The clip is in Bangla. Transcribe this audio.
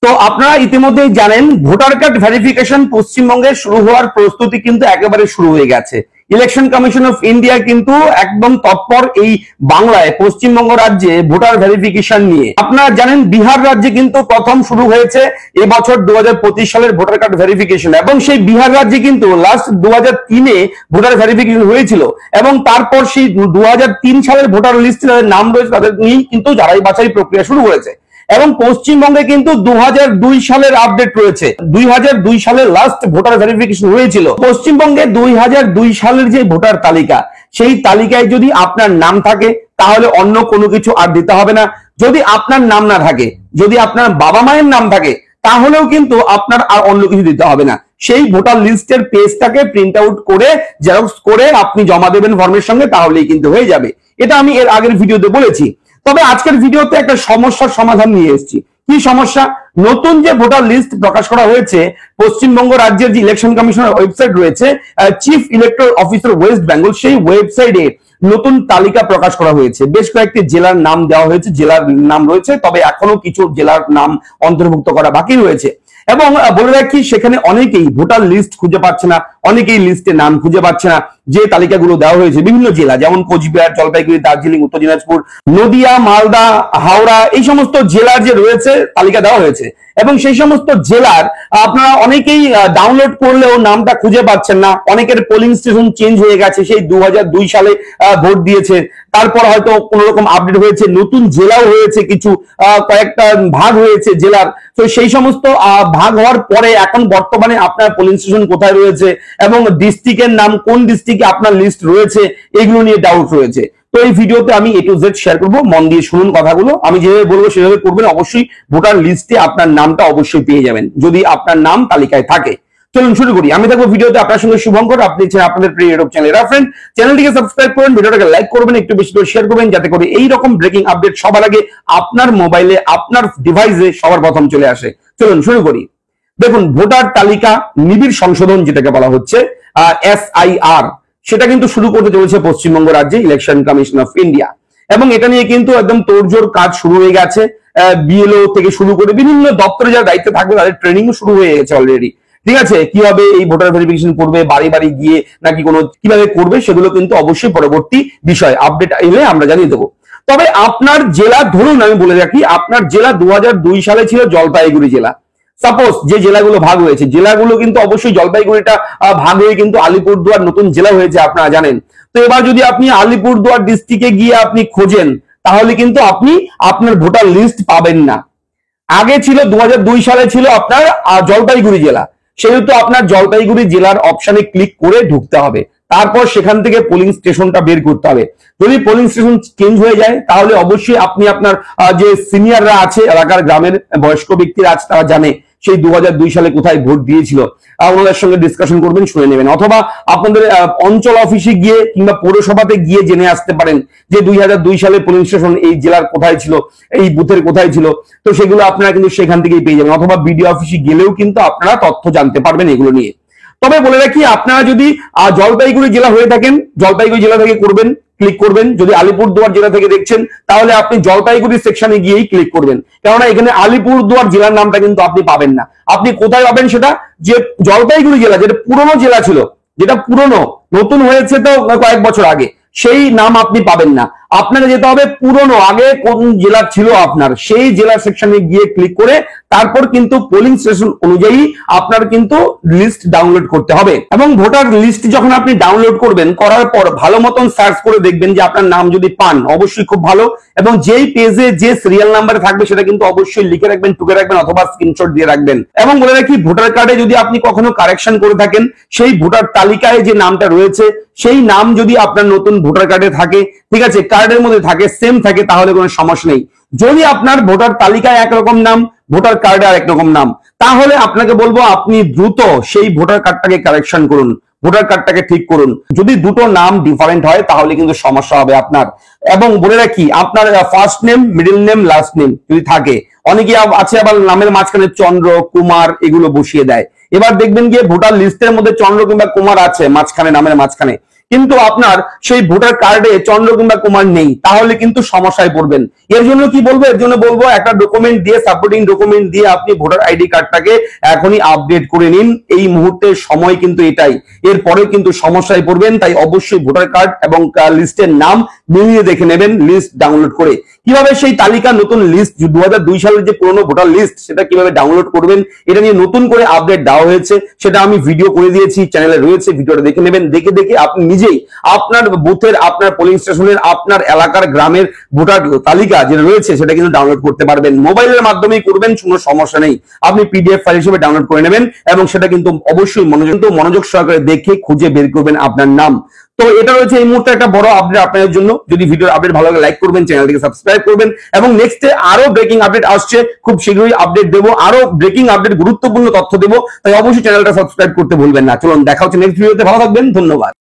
তো আপনারা ইতিমধ্যেই জানেন ভোটার কার্ড ভেরিফিকেশন পশ্চিমবঙ্গে শুরু হওয়ার প্রস্তুতি কিন্তু একেবারে শুরু হয়ে গেছে। ইলেকশন কমিশন অফ ইন্ডিয়া কিন্তু একদম তৎপর এই বাংলায় পশ্চিমবঙ্গ রাজ্যে ভোটার ভেরিফিকেশন নিয়ে। আপনারা জানেন বিহার রাজ্যে কিন্তু প্রথম শুরু হয়েছে এবছর 2025 সালের ভোটার কার্ড ভেরিফিকেশন, এবং সেই বিহার রাজ্যে কিন্তু লাস্ট 2003-এ ভোটার ভেরিফিকেশন হয়েছিল, এবং তারপর সেই 2003 সালের ভোটার লিস্টে যাদের নাম রয়েছে তাদের নিয়ে কিন্তু যারাই বাছাই প্রক্রিয়া শুরু করেছে। এবং পশ্চিমবঙ্গে কিন্তু 2002 সালের আপডেট রয়েছে। 2002 সালের লাস্ট ভোটার ভেরিফিকেশন হয়েছিল পশ্চিমবঙ্গে। 2002 সালের যে ভোটার তালিকা, সেই তালিকায় যদি আপনার নাম থাকে তাহলে অন্য কোনো কিছু আর দিতে হবে না। যদি আপনার নাম না থাকে, যদি আপনার বাবা মায়ের নাম থাকে, তাহলেও কিন্তু আপনার আর অন্য কিছু দিতে হবে না। সেই ভোটার লিস্টের পেজটাকে প্রিন্ট আউট করে জেরক্স করে আপনি জমা দেবেন ফর্মের সঙ্গে, তাহলেই কিন্তু হয়ে যাবে। এটা আমি এর আগের ভিডিওতে বলেছি। তবে আজকের ভিডিওতে একটা সমস্যার সমাধান নিয়ে এসেছি। কি সমস্যা? নতুন যে ভোটার লিস্ট প্রকাশ করা হয়েছে পশ্চিমবঙ্গ রাজ্যের যে ইলেকশন কমিশনের ওয়েবসাইট রয়েছে, chief electoral officer West Bengal, সেই ওয়েবসাইটে নতুন তালিকা প্রকাশ করা হয়েছে। বেশ কয়েকটি জেলার নাম দেওয়া হয়েছে, জেলার নাম রয়েছে, তবে এখনো কিছু জেলার নাম অন্তর্ভুক্ত করা বাকি রয়েছে। এবং বলে রাখি, সেখানে অনেকেই ভোটার লিস্ট খুঁজে পাচ্ছে না, অনেকেই লিস্টে নাম খুঁজে পাচ্ছে না। যে তালিকাগুলো দেওয়া হয়েছে বিভিন্ন জেলা, যেমন কোচবিহার, জলপাইগুড়ি, দার্জিলিং, উত্তর দিনাজপুর, নদিয়া, মালদা, হাওড়া, এই সমস্ত জেলার যে রয়েছে তালিকা দেওয়া হয়েছে, এবং সেই সমস্ত জেলার আপনারা অনেকেই ডাউনলোড করলেও নামটা খুঁজে পাচ্ছেন না। অনেকের পোলিং স্টেশন চেঞ্জ হয়ে গেছে, সেই 2002 সালে ভোট দিয়েছে, তারপর হয়তো কোন রকম আপডেট হয়েছে, নতুন জেলাও হয়েছে, কিছু কয়েকটা ভাগ হয়েছে জেলার। তো সেই সমস্ত ভাগ হওয়ার পরে এখন বর্তমানে আপনার পোলিং স্টেশন কোথায় রয়েছে এবং ডিস্ট্রিক্টের নাম কোন ডিস্ট্রিক্টে আপনার লিস্ট রয়েছে, এগুলো নিয়ে ডাউট রয়েছে। তো এই ভিডিওতে আমি A to Z শেয়ার করবো, মন দিয়ে শুনুন কথাগুলো। আমি যেভাবে বলবো সেভাবে করবেন, অবশ্যই ভোটার লিস্টে আপনার নামটা অবশ্যই পেয়ে যাবেন যদি আপনার নাম তালিকায় থাকে। চলুন শুরু করি। আমি থাকবো ভিডিওতে আপনার সঙ্গে শুভঙ্কর। আপনি আপনাদের প্রিয় ইউটিউব চ্যানেল ফ্রেন্ড, চ্যানেলটিকে সাবস্ক্রাইব করবেন, ভিডিওটাকে লাইক করবেন, একটু বেশি করে শেয়ার করবেন, যাতে করে এইরকম ব্রেকিং আপডেট সবার আগে আপনার মোবাইলে, আপনার ডিভাইসে সবার প্রথম চলে আসে। চলুন শুরু করি। দেখুন, ভোটার তালিকা নিবিড় সংশোধন যেটাকে বলা হচ্ছে SIR, সেটা কিন্তু শুরু করতে চলেছে পশ্চিমবঙ্গ রাজ্যে ইলেকশন কমিশন অফ ইন্ডিয়া, এবং এটা নিয়ে কিন্তু একদম তোড়জোড় কাজ শুরু হয়ে গেছে। BLO থেকে শুরু করে বিভিন্ন দপ্তরে যারা দায়িত্বে থাকবে তাদের ট্রেনিং শুরু হয়ে গেছে অলরেডি। ঠিক আছে, কিভাবে এই ভোটার ভেরিফিকেশন করবে, বাড়ি বাড়ি গিয়ে নাকি কোনো কিভাবে করবে, সেগুলো কিন্তু অবশ্যই পরবর্তী বিষয় আপডেট এলে আমরা জানিয়ে দেবো। তবে আপনার জেলা, ধরুন আমি বলে রাখি, আপনার জেলা 2002 সালে ছিল জলপাইগুড়ি জেলা। সাপোজ যে জেলাগুলো ভাগ হয়েছে, জেলাগুলো কিন্তু অবশ্যই জলপাইগুড়িটা ভাগ হয়ে কিন্তু আলিপুরদুয়ার নতুন জেলা হয়েছে, আপনারা জানেন। তো এবার যদি আপনি আলিপুরদুয়ার ডিস্ট্রিক্টে গিয়ে আপনি খোঁজেন, তাহলে কিন্তু আপনি আপনার ভোটার লিস্ট পাবেন না। আগে ছিল 2002 সালে ছিল আপনার জলপাইগুড়ি জেলা, সেহেতু আপনার জলপাইগুড়ি জেলার অপশনে ক্লিক করে ঢুকতে হবে, তারপর সেখান থেকে পোলিং স্টেশনটা বের করতে হবে। যদি পোলিং স্টেশন চেঞ্জ হয়ে যায়, তাহলে অবশ্যই আপনি আপনার যে সিনিয়ররা আছে, এলাকার গ্রামের বয়স্ক ব্যক্তিরা আছে, তারা জানে সেই 2002 সালে কোথায় ভোট দিয়েছিল, ওনাদের সঙ্গে ডিসকাশন করবেন, শুনে নেবেন। অথবা আপনাদের অঞ্চল অফিসে গিয়ে কিংবা পৌরসভাতে গিয়ে জেনে আসতে পারেন যে 2002 সালে পোলিং স্টেশন এই জেলার কোথায় ছিল, এই বুথের কোথায় ছিল। তো সেগুলো আপনারা কিন্তু সেখান থেকেই পেয়ে যাবেন, অথবা বিডিও অফিসে গেলেও কিন্তু আপনারা তথ্য জানতে পারবেন এগুলো নিয়ে। তবে বলে রাখি, আপনারা যদি জলপাইগুড়ি জেলা হয়ে থাকেন, জলপাইগুড়ি জেলা থেকে করবেন, ক্লিক করবেন। যদি আলিপুরদুয়ার জেলা থেকে দেখছেন, তাহলে আপনি জলপাইগুড়ি সেকশনে গিয়েই ক্লিক করবেন, কেননা এখানে আলিপুরদুয়ার জেলার নামটা কিন্তু আপনি পাবেন না। আপনি কোথায় পাবেন সেটা? যে জলপাইগুড়ি জেলা, যেটা পুরনো জেলা ছিল, যেটা পুরনো, নতুন হয়েছে তো কয়েক বছর আগে, সেই নাম আপনি পাবেন না। আপনাকে যেতে হবে পুরনো, আগে কোন জেলা ছিল আপনার, সেই জেলা সেকশনে গিয়ে ক্লিক করে তারপর কিন্তু পোলিং স্টেশন অনুযায়ী আপনার কিন্তু লিস্ট ডাউনলোড করতে হবে। এবং ভোটার লিস্ট যখন আপনি ডাউনলোড করবেন, করার পর ভালো মতন সার্চ করে দেখবেন যে আপনার নাম যদি পান, অবশ্যই খুব ভালো। এবং যেই পেজে যে সিরিয়াল নাম্বারে থাকবে সেটা কিন্তু অবশ্যই লিখে রাখবেন, টুকে রাখবেন, অথবা স্ক্রিনশট দিয়ে রাখবেন। এবং বলে রাখি, ভোটার কার্ডে যদি আপনি কখনো কারেকশন করে থাকেন, সেই ভোটার তালিকায় যে নামটা রয়েছে সেই নাম যদি আপনার নতুন ভোটার কার্ডে থাকে, ঠিক আছে, কার্ডের মধ্যে থাকে, সেম থাকে, তাহলে কোনো সমস্যা নেই। যদি আপনার ভোটার তালিকায় একরকম নাম, ভোটার কার্ডে আরেক রকম নাম, তাহলে আপনাকে বলবো আপনি দ্রুত সেই ভোটার কার্ডটাকে কারেকশন করুন, ভোটার কার্ডটাকে ঠিক করুন। যদি দুটো নাম ডিফারেন্ট হয় তাহলে কিন্তু সমস্যা হবে আপনার। এবং বলে রাখি, আপনার first name, middle name, last name যদি থাকে, অনেকে আছে আবার নামের মাঝখানে চন্দ্র, কুমার এগুলো বসিয়ে দেয়। এবার দেখবেন গিয়ে ভোটার লিস্টের মধ্যে চন্দ্র কিংবা কুমার আছে মাঝখানে, নামের মাঝখানে, কিন্তু আপনার সেই ভোটার কার্ডে চন্দ্র কিংবা কুমার নেই, তাহলে কিন্তু সমস্যায় পড়বেন। এর জন্য কি বলবো, এর জন্য বলবো একটা ডকুমেন্ট দিয়ে, সাপোর্টিং ডকুমেন্ট দিয়ে আপনি ভোটার আইডি কার্ডটাকে এখনই আপডেট করে নিন। এই মুহূর্তের সময় কিন্তু এটাই, এরপরে কিন্তু সমস্যায় পড়বেন। তাই অবশ্যই ভোটার কার্ড এবং লিস্টের নাম মিলিয়ে দেখে নেবেন লিস্ট ডাউনলোড করে। কিভাবে সেই তালিকা নতুন লিস্ট 2002 সালের যে পুরনো ভোটার লিস্ট সেটা কিভাবে ডাউনলোড করবেন, এটা নিয়ে নতুন করে আপডেট দেওয়া হয়েছে, সেটা আমি ভিডিও করে দিয়েছি, চ্যানেলে রয়েছে, ভিডিওটা দেখে নেবেন। দেখে দেখে আপনি নিজেই আপনার বুথের, আপনার পোলিং স্টেশনের, আপনার এলাকার গ্রামের ভোটার তালিকা যেটা রয়েছে সেটা কিন্তু ডাউনলোড করতে পারবেন। মোবাইলের মাধ্যমেই করবেন, কোনো সমস্যা নেই। আপনি পিডিএফ ফাইল হিসেবে ডাউনলোড করে নেবেন এবং সেটা কিন্তু অবশ্যই মনোযোগ সহকারে দেখে খুঁজে বের করবেন আপনার নাম। তো এটা রয়েছে এই মুহূর্তে একটা বড় আপডেট আপনাদের জন্য। যদি ভিডিওর আপডেট ভালো লাগে লাইক করবেন, চ্যানেলটিকে সাবস্ক্রাইব করবেন এবং নেক্সটে আরো ব্রেকিং আপডেট আসছে, খুব শীঘ্রই আপডেট দেবো, আরো ব্রেকিং আপডেট, গুরুত্বপূর্ণ তথ্য দেবো। তাই অবশ্যই চ্যানেলটা সাবস্ক্রাইব করতে ভুলবেন না। চলুন দেখা হচ্ছে নেক্সট ভিডিওতে, ভালো থাকবেন, ধন্যবাদ।